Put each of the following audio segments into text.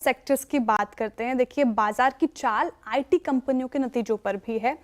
Sectors की बात करते हैं। देखिए, बाजार की चाल आईटी कंपनियों के नतीजों पर भी है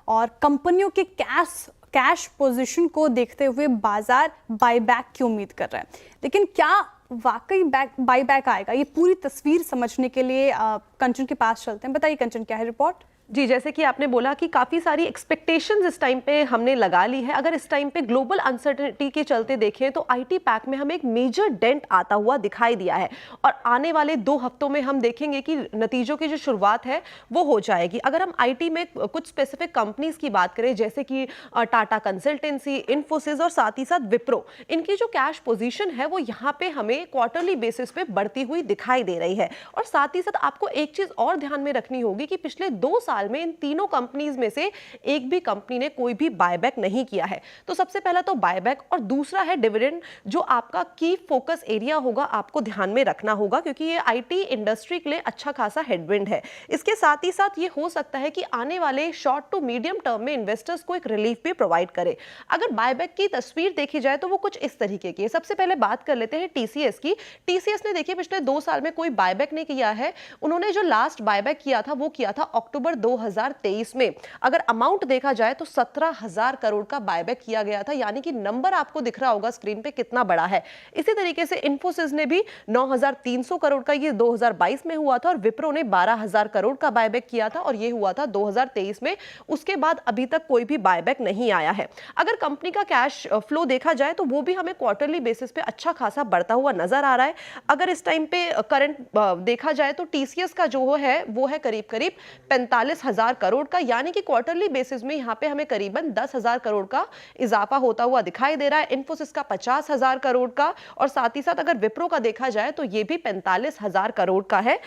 और कंपनियों के कैश पोजीशन को देखते हुए बाजार बायबैक की उम्मीद कर रहा है। लेकिन क्या वाकई बायबैक आएगा? ये पूरी तस्वीर समझने के लिए कंचन के पास चलते हैं। बताइए कंचन, क्या है रिपोर्ट? जी, जैसे कि आपने बोला कि काफ़ी सारी एक्सपेक्टेशंस इस टाइम पे हमने लगा ली है। अगर इस टाइम पे ग्लोबल अनसर्टेनिटी के चलते देखें तो आईटी पैक में हमें एक मेजर डेंट आता हुआ दिखाई दिया है और आने वाले 2 हफ्तों में हम देखेंगे कि नतीजों की जो शुरुआत है वो हो जाएगी। अगर हम आईटी में कुछ स्पेसिफिक कंपनीज की बात करें, जैसे कि टाटा कंसल्टेंसी, इन्फोसिस और साथ ही साथ विप्रो, इनकी जो कैश पोजीशन है वो यहाँ पे हमें क्वार्टरली बेसिस पे बढ़ती हुई दिखाई दे रही है। और साथ ही साथ आपको एक चीज और ध्यान में रखनी होगी कि पिछले 2 साल में इन तीनों कंपनीज में से एक भी कंपनी ने कोई भी बायबैक नहीं किया है। तो सबसे पहला तो बायबैक और दूसरा है डिविडेंड, जो आपका की फोकस एरिया होगा, आपको ध्यान में रखना होगा क्योंकि ये आईटी इंडस्ट्री के लिए अच्छा खासा हेडविंड है। इसके साथ ही साथ ये हो सकता है कि आने वाले शॉर्ट टू मीडियम टर्म में इन्वेस्टर्स को एक रिलीफ भी प्रोवाइड करे। अगर बायबैक की तस्वीर देखी जाए तो वो कुछ इस तरीके की है। सबसे पहले बात कर लेते हैं टीसीएस की। टीसीएस ने देखिए पिछले 2 साल में कोई बायबैक नहीं किया है। उन्होंने जो लास्ट बायबैक किया था वो किया था अक्टूबर 2023 में। अगर अमाउंट देखा जाए तो 17,000 करोड़ का बायबैक किया गया था, यानी कि नंबर आपको दिख रहा होगा स्क्रीन पे कितना बड़ा है। इसी तरीके से इन्फोसिस ने भी 9,300 करोड़ का ये 2022 में हुआ था और विप्रो ने 12,000 करोड़ का बायबैक किया था और ये हुआ था 2023 में। उसके बाद अभी तक कोई भी बायबैक नहीं आया है। अगर कंपनी का कैश फ्लो देखा जाए तो वो भी हमें क्वार्टरली बेसिस पे अच्छा खासा बढ़ता हुआ नजर आ रहा है। अगर इस टाइम पे करंट देखा जाए तो टीसीएस का जो है वो है करीब करीब 45,000 करोड़ का, यानी कि क्वार्टरली बेसिस में यहाँ पे हमें करीबन 10,000 करोड़ का इजाफा होता हुआ दिखाई दे रहा है। इन्फोसिस का 50,000 करोड़ का और साथ ही साथ अगर विप्रो का देखा जाए तो ये भी 45,000 करोड़ का है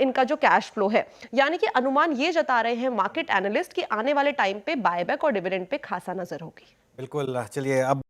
इनका जो कैश फ्लो है। यानी कि अनुमान ये जता रहे हैं मार्केट एनालिस्ट कि आने वाले टाइम पे बायबैक और डिविडेंड पे खासा नजर होगी। बिल्कुल, चलिए अब